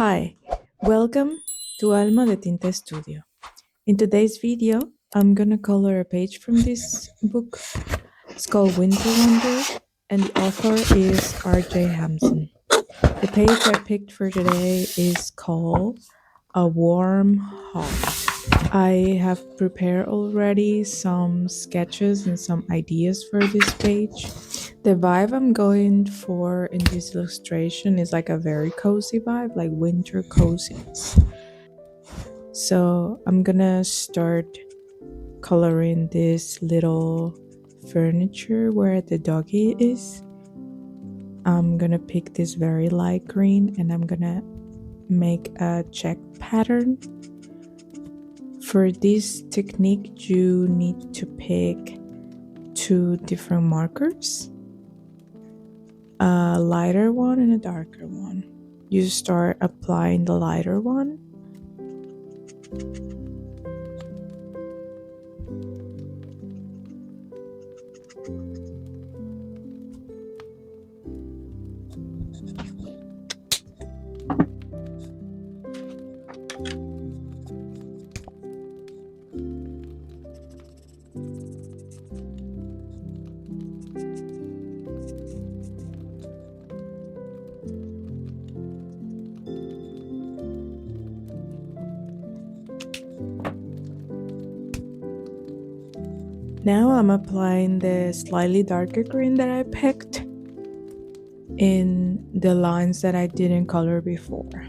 Hi, welcome to Alma de Tinta Studio. In today's video, I'm gonna color a page from this book. It's called Winter Wonder, and the author is R.J. Hampson. The page I picked for today is called A Warm Heart. I have prepared already some sketches and some ideas for this page. The vibe I'm going for in this illustration is like a very cozy vibe, like winter coziness. So I'm gonna start coloring this little furniture where the doggy is. I'm gonna pick this very light green and I'm gonna make a check pattern. For this technique, you need to pick two different markers, a lighter one and a darker one. You start applying the lighter one. Now I'm applying the slightly darker green that I picked in the lines that I didn't color before.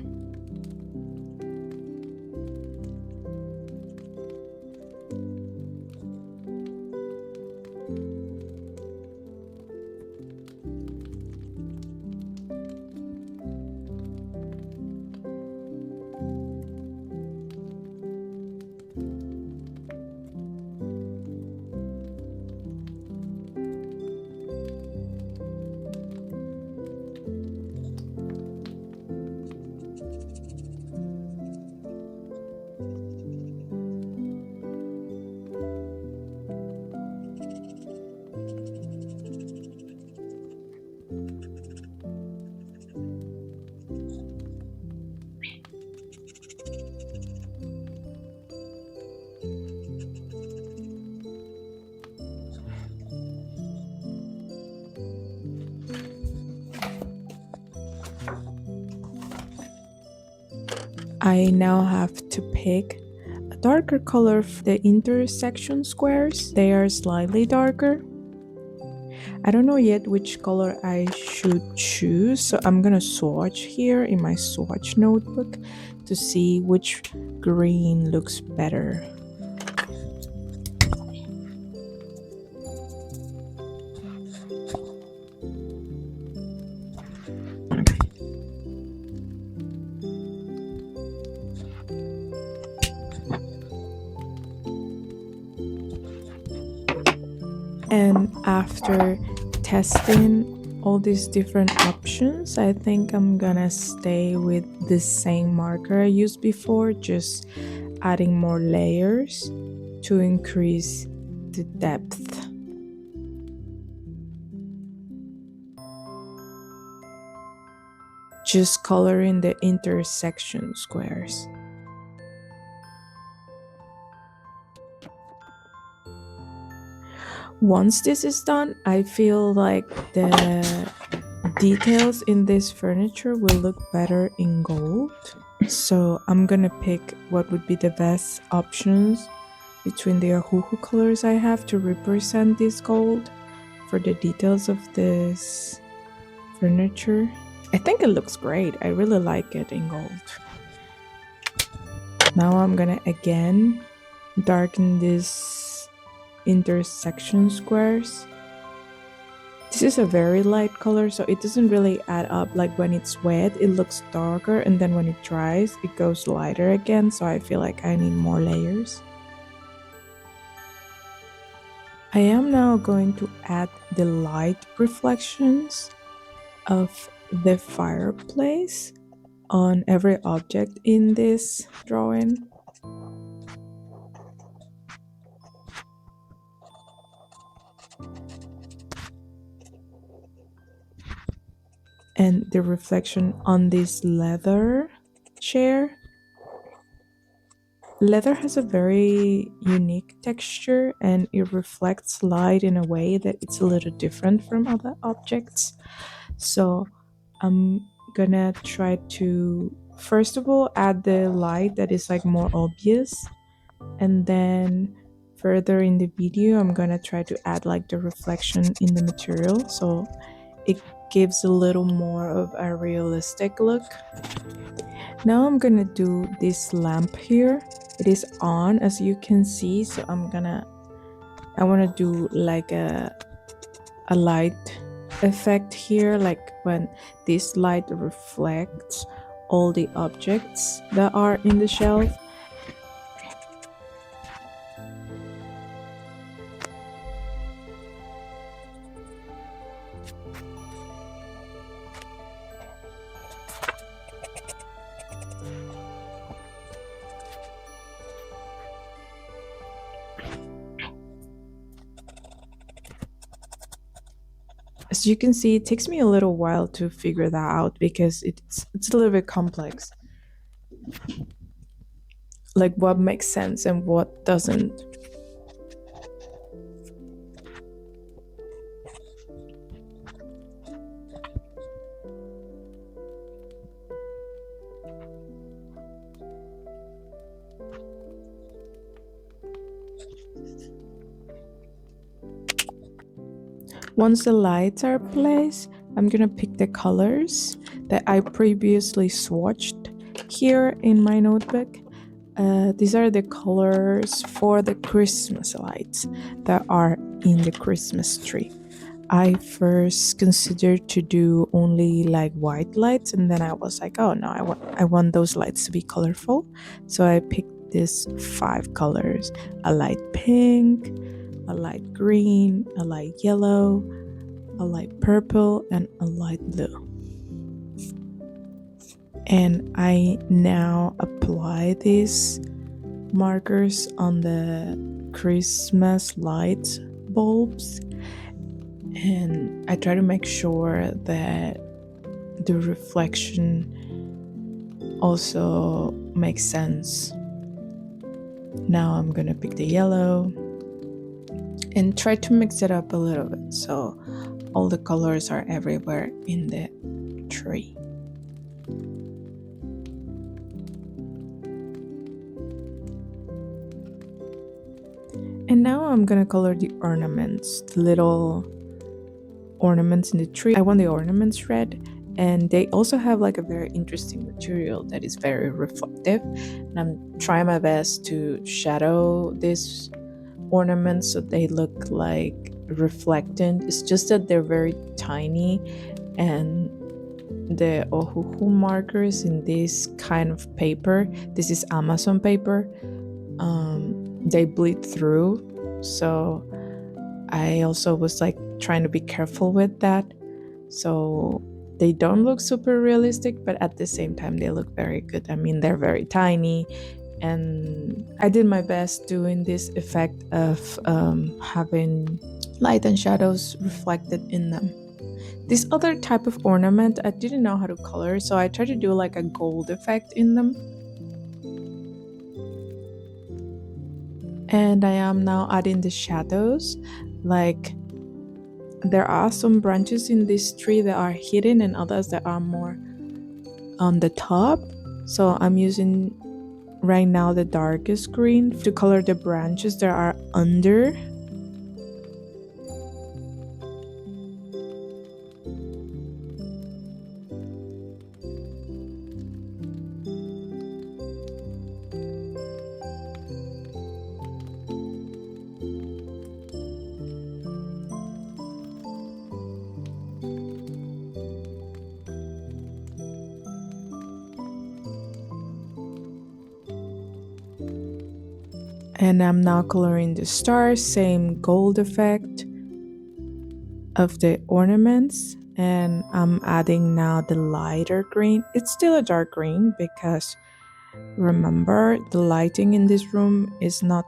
I now have to pick a darker color for the intersection squares. They are slightly darker. I don't know yet which color I should choose, so I'm gonna swatch here in my swatch notebook to see which green looks better. And after testing all these different options, I think I'm gonna stay with the same marker I used before, just adding more layers to increase the depth. Just coloring the intersection squares. Once this is done, I feel like the details in this furniture will look better in gold. So I'm gonna pick what would be the best options between the Ohuhu colors I have to represent this gold for the details of this furniture. I think it looks great. I really like it in gold. Now I'm gonna again darken this intersection squares. This is a very light color, so it doesn't really add up. Like when it's wet, it looks darker, and then when it dries, it goes lighter again, so I feel like I need more layers. I am now going to add the light reflections of the fireplace on every object in this drawing. And the reflection on this leather chair. Leather has a very unique texture and it reflects light in a way that it's a little different from other objects. So I'm gonna try to first of all add the light that is like more obvious, and then further in the video I'm gonna try to add like the reflection in the material so it gives a little more of a realistic look. Now I'm gonna do this lamp here. It is on, as you can see, so I want to do like a light effect here, like when this light reflects all the objects that are in the shelf. As you can see, it takes me a little while to figure that out because it's a little bit complex. Like what makes sense and what doesn't. Once the lights are placed, I'm gonna pick the colors that I previously swatched here in my notebook. These are the colors for the Christmas lights that are in the Christmas tree. I first considered to do only like white lights, and then I was like, oh no, I want those lights to be colorful. So I picked these 5 colors: a light pink, a light green, a light yellow, a light purple, and a light blue. And I now apply these markers on the Christmas light bulbs, and I try to make sure that the reflection also makes sense. Now I'm gonna pick the yellow and try to mix it up a little bit so all the colors are everywhere in the tree. And now I'm gonna color the ornaments, the little ornaments in the tree. I want the ornaments red, and they also have like a very interesting material that is very reflective. And I'm trying my best to shadow these ornaments so they look like reflectant. It's just that they're very tiny, and the ohuhu markers in this kind of paper, this is Amazon paper, they bleed through, so I also was like trying to be careful with that so they don't look super realistic, but at the same time they look very good. I mean, they're very tiny, and I did my best doing this effect of having light and shadows reflected in them. This other type of ornament I didn't know how to color, so I tried to do like a gold effect in them. And I am now adding the shadows. Like there are some branches in this tree that are hidden and others that are more on the top. So I'm using right now the darkest green to color the branches that are under. And I'm now coloring the stars, same gold effect of the ornaments. And I'm adding now the lighter green. It's still a dark green because remember, the lighting in this room is not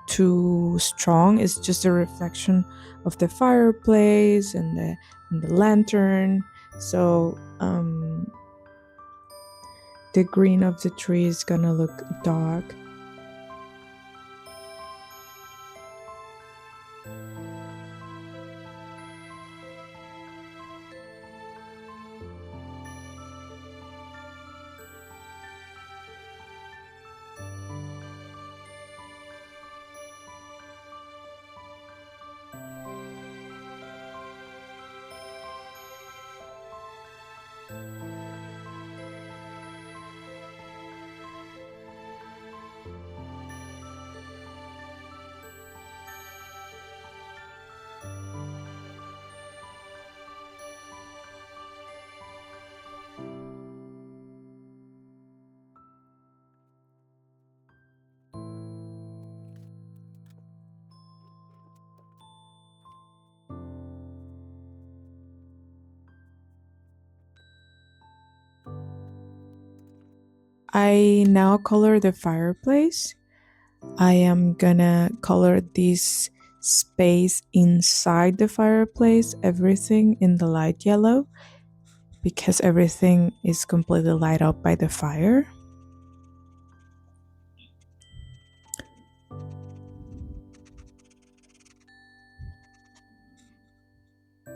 too strong. It's just a reflection of the fireplace and the lantern. So the green of the tree is gonna look dark. I now color the fireplace. I am gonna color this space inside the fireplace, everything in the light yellow, because everything is completely light up by the fire.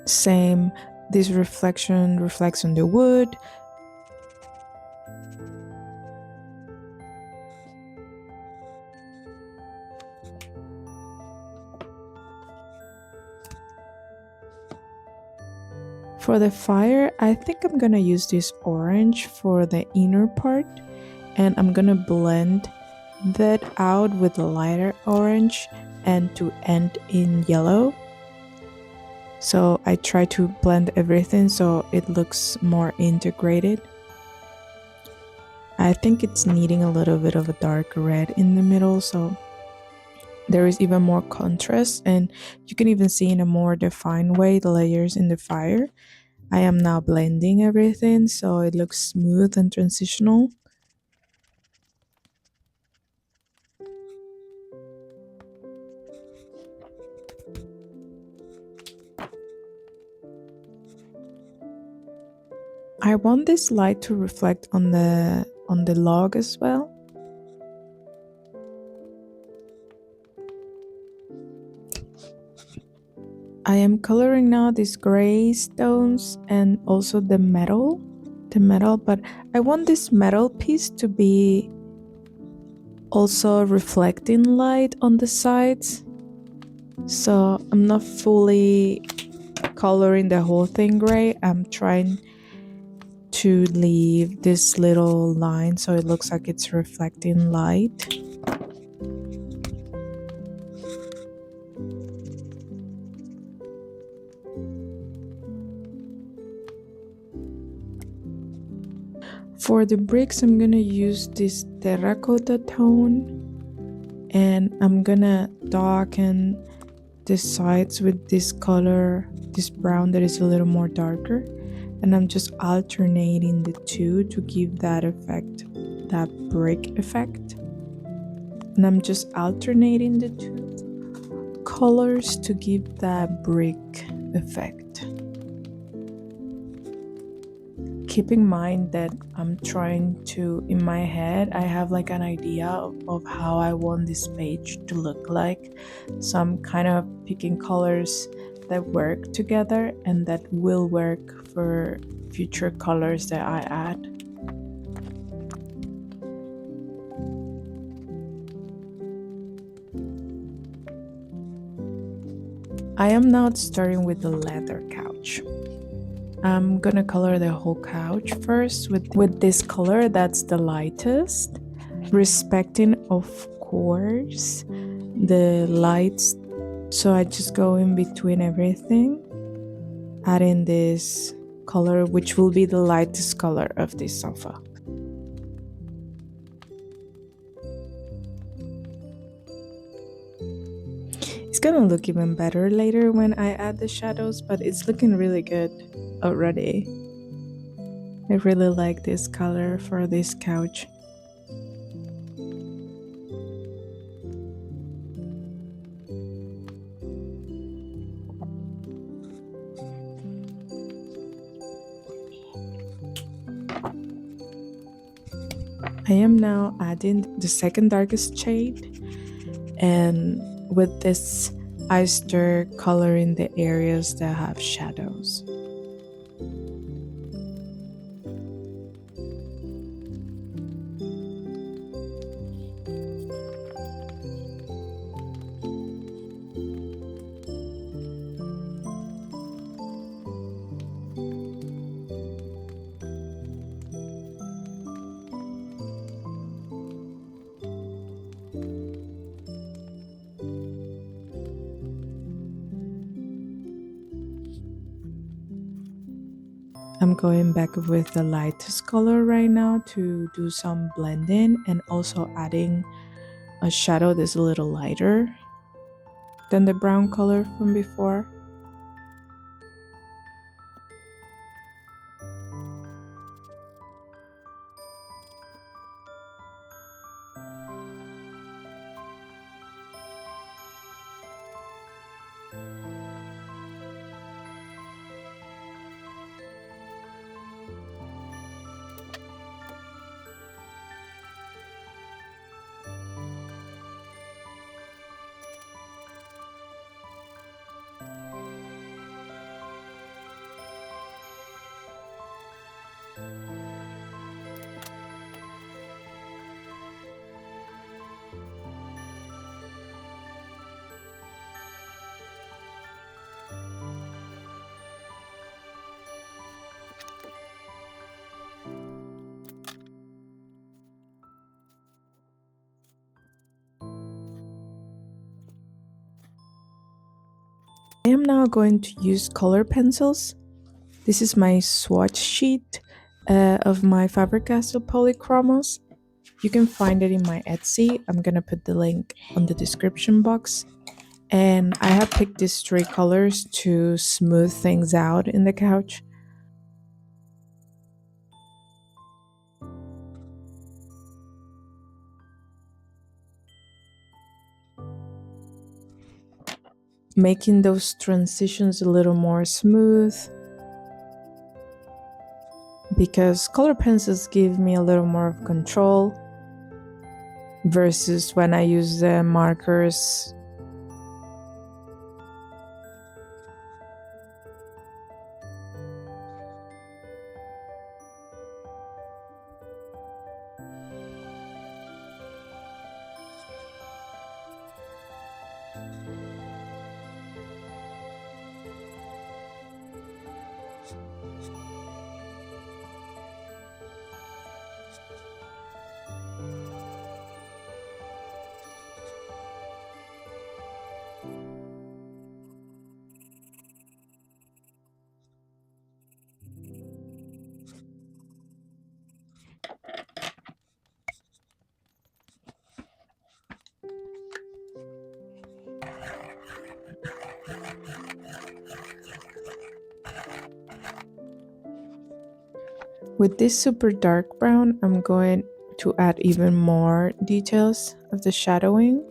Same, this reflection reflects on the wood. For the fire, I think I'm gonna use this orange for the inner part, and I'm gonna blend that out with the lighter orange and to end in yellow. So I try to blend everything so it looks more integrated. I think it's needing a little bit of a dark red in the middle, so there is even more contrast, and you can even see in a more defined way the layers in the fire. I am now blending everything so it looks smooth and transitional. I want this light to reflect on the log as well. I am coloring now these gray stones and also the metal, but I want this metal piece to be also reflecting light on the sides. So I'm not fully coloring the whole thing gray. I'm trying to leave this little line so it looks like it's reflecting light. For the bricks, I'm gonna use this terracotta tone, and I'm gonna darken the sides with this color, this brown that is a little more darker, and I'm just alternating the two to give that effect, that brick effect. And I'm just alternating the two colors to give that brick effect. Keep in mind that I'm trying to, in my head, I have like an idea of how I want this page to look like. So I'm kind of picking colors that work together and that will work for future colors that I add. I am now starting with the leather couch. I'm gonna color the whole couch first with this color that's the lightest, respecting of course the lights. So I just go in between everything, adding this color which will be the lightest color of this sofa. It's gonna look even better later when I add the shadows, but it's looking really good already. I really like this color for this couch. I am now adding the second darkest shade, and with this I start coloring the areas that have shadows. I'm going back with the lightest color right now to do some blending and also adding a shadow that's a little lighter than the brown color from before. I am now going to use color pencils. This is my swatch sheet of my Faber-Castell polychromos. You can find it in my Etsy. I'm gonna put the link on the description box. And I have picked these three colors to smooth things out in the couch. Making those transitions a little more smooth, because color pencils give me a little more of control versus when I use the markers. With this super dark brown, I'm going to add even more details of the shadowing.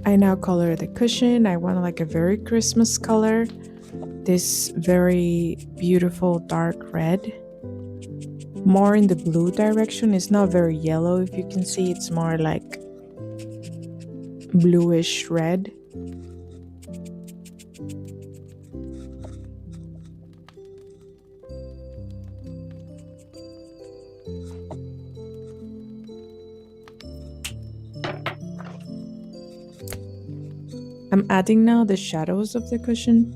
I now color the cushion. I want like a very Christmas color. This very beautiful dark red. More in the blue direction. It's not very yellow, if you can see. It's more like bluish red. I'm adding now the shadows of the cushion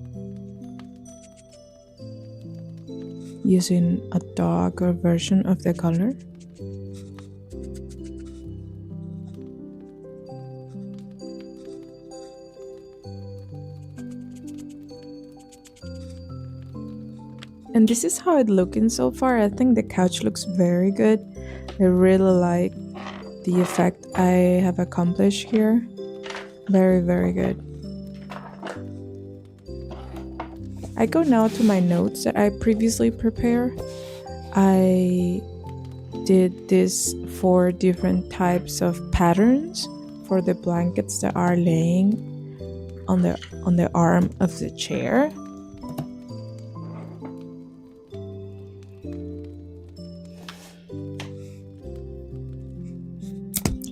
using a darker version of the color. And this is how it's looking so far. I think the couch looks very good. I really like the effect I have accomplished here. Very, very good. I go now to my notes that I previously prepared. I did these 4 different types of patterns for the blankets that are laying on the arm of the chair.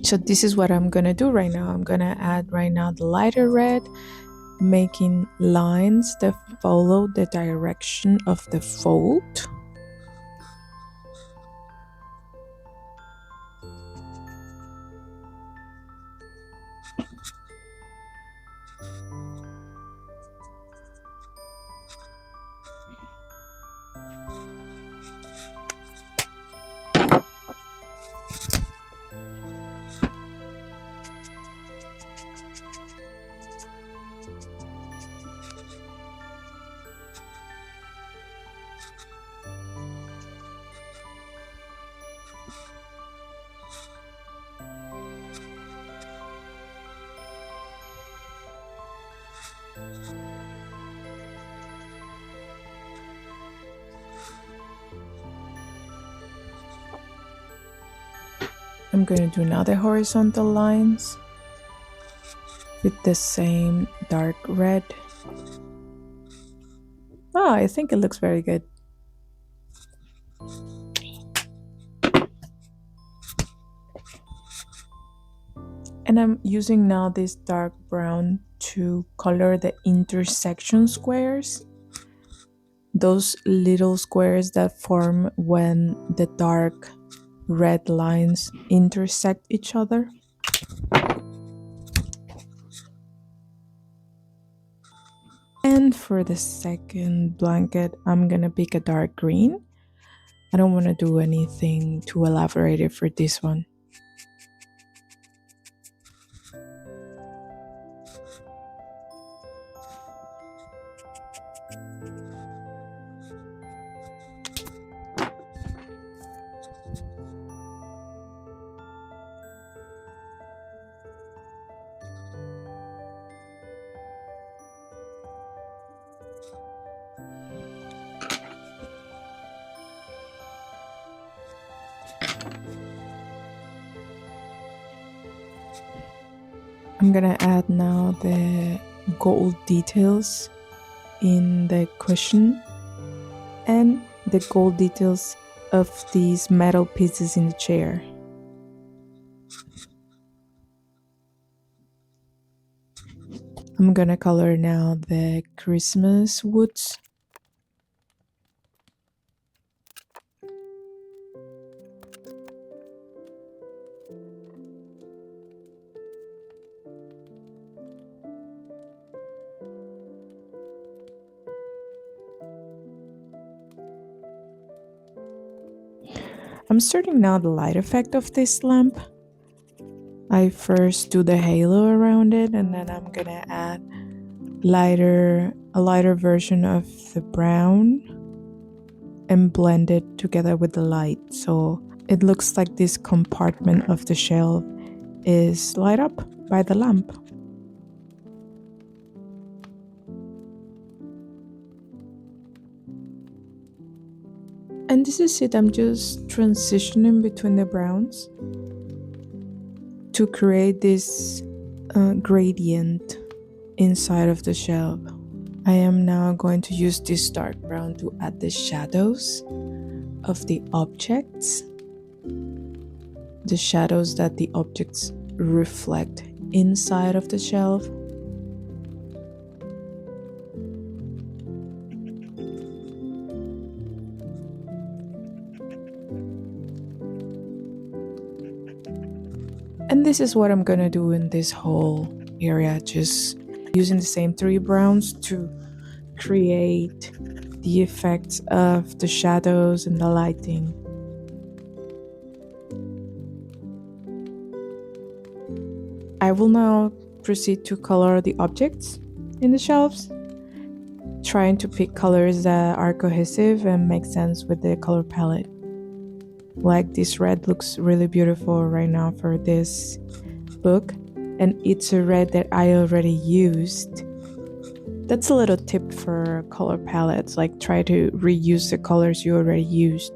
So this is what I'm gonna do right now. I'm gonna add right now the lighter red, making lines that follow the direction of the fold. I'm going to do now the horizontal lines with the same dark red. Oh, I think it looks very good. And I'm using now this dark brown to color the intersection squares. Those little squares that form when the dark red lines intersect each other. And for the second blanket, I'm gonna pick a dark green. I don't want to do anything too elaborated for this one. I'm gonna add now the gold details in the cushion and the gold details of these metal pieces in the chair. I'm gonna color now the Christmas woods. I'm starting now the light effect of this lamp. I first do the halo around it, and then I'm gonna add a lighter version of the brown and blend it together with the light, so it looks like this compartment of the shelf is lit up by the lamp. And this is it. I'm just transitioning between the browns to create this gradient inside of the shelf. I am now going to use this dark brown to add the shadows of the objects, the shadows that the objects reflect inside of the shelf. And this is what I'm gonna do in this whole area, just using the same three browns to create the effects of the shadows and the lighting. I will now proceed to color the objects in the shelves, trying to pick colors that are cohesive and make sense with the color palette. Like this red looks really beautiful right now for this book, and it's a red that I already used. That's a little tip for color palettes, like try to reuse the colors you already used.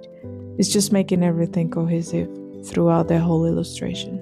It's just making everything cohesive throughout the whole illustration.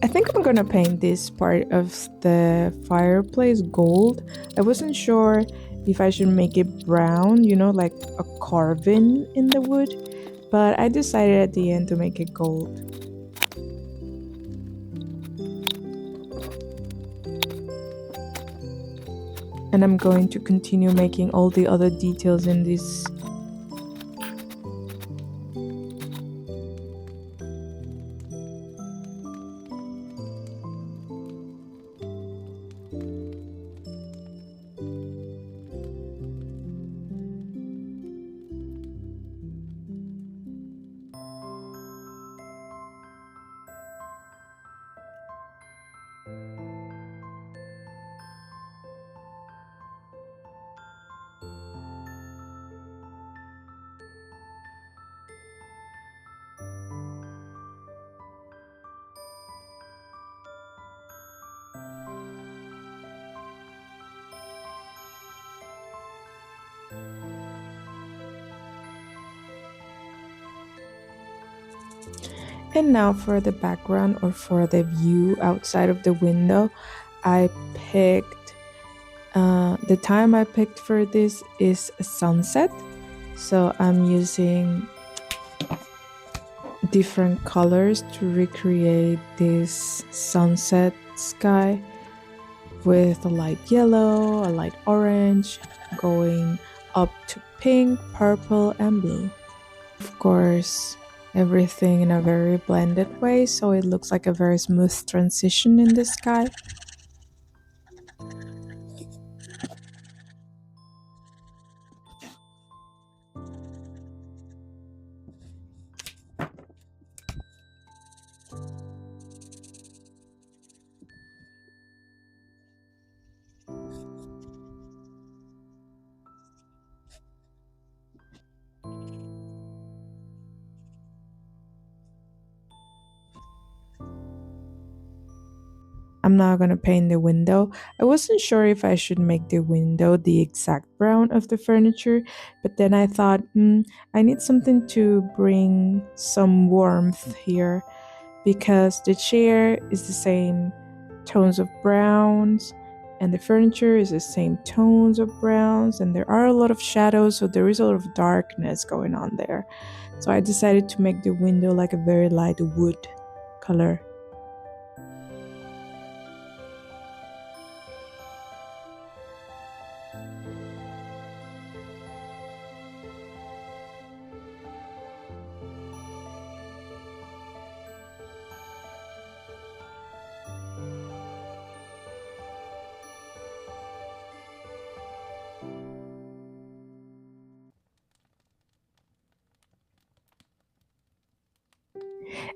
I think I'm gonna paint this part of the fireplace gold. I wasn't sure if I should make it brown, like a carving in the wood, but I decided at the end to make it gold. And I'm going to continue making all the other details in this. And now for the background or for the view outside of the window, I picked, the time I picked for this is sunset. So I'm using different colors to recreate this sunset sky with a light yellow, a light orange, going up to pink, purple, and blue. Of course, everything in a very blended way, so it looks like a very smooth transition in the sky. I'm now gonna paint the window. I wasn't sure if I should make the window the exact brown of the furniture, but then I thought, I need something to bring some warmth here because the chair is the same tones of browns and the furniture is the same tones of browns, and there are a lot of shadows, so there is a lot of darkness going on there. So I decided to make the window like a very light wood color.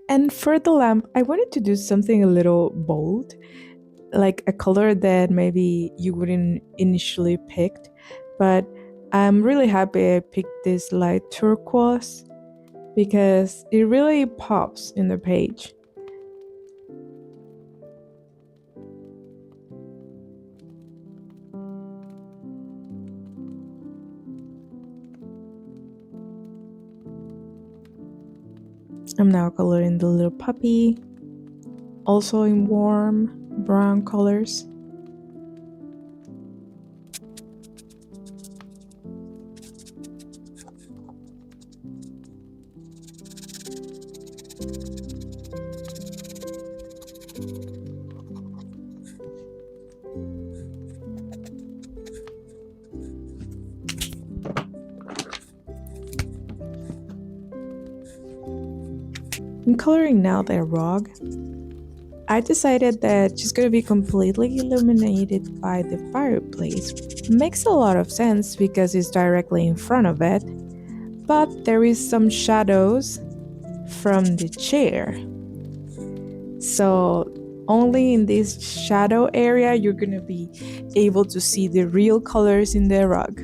And for the lamp, I wanted to do something a little bold, like a color that maybe you wouldn't initially picked, but I'm really happy I picked this light turquoise because it really pops in the page. I'm now coloring the little puppy, also in warm brown colors. I'm coloring now the rug. I decided that she's gonna be completely illuminated by the fireplace. Makes a lot of sense because it's directly in front of it, but there is some shadows from the chair. So only in this shadow area you're gonna be able to see the real colors in the rug.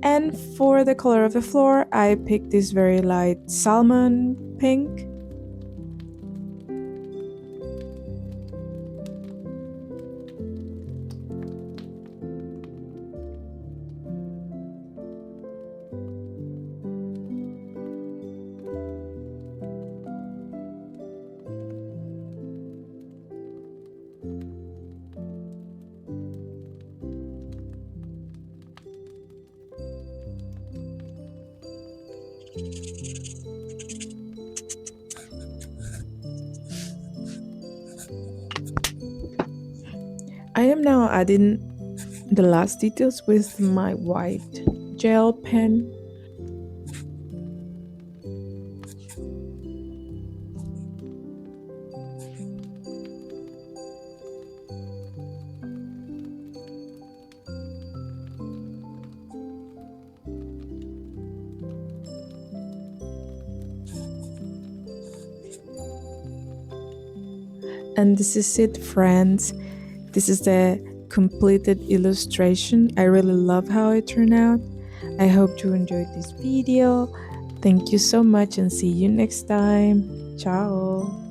And for the color of the floor, I picked this very light salmon pink. I am now adding the last details with my white gel pen. And this is it, friends. This is the completed illustration. I really love how it turned out. I hope you enjoyed this video. Thank you so much and see you next time. Ciao.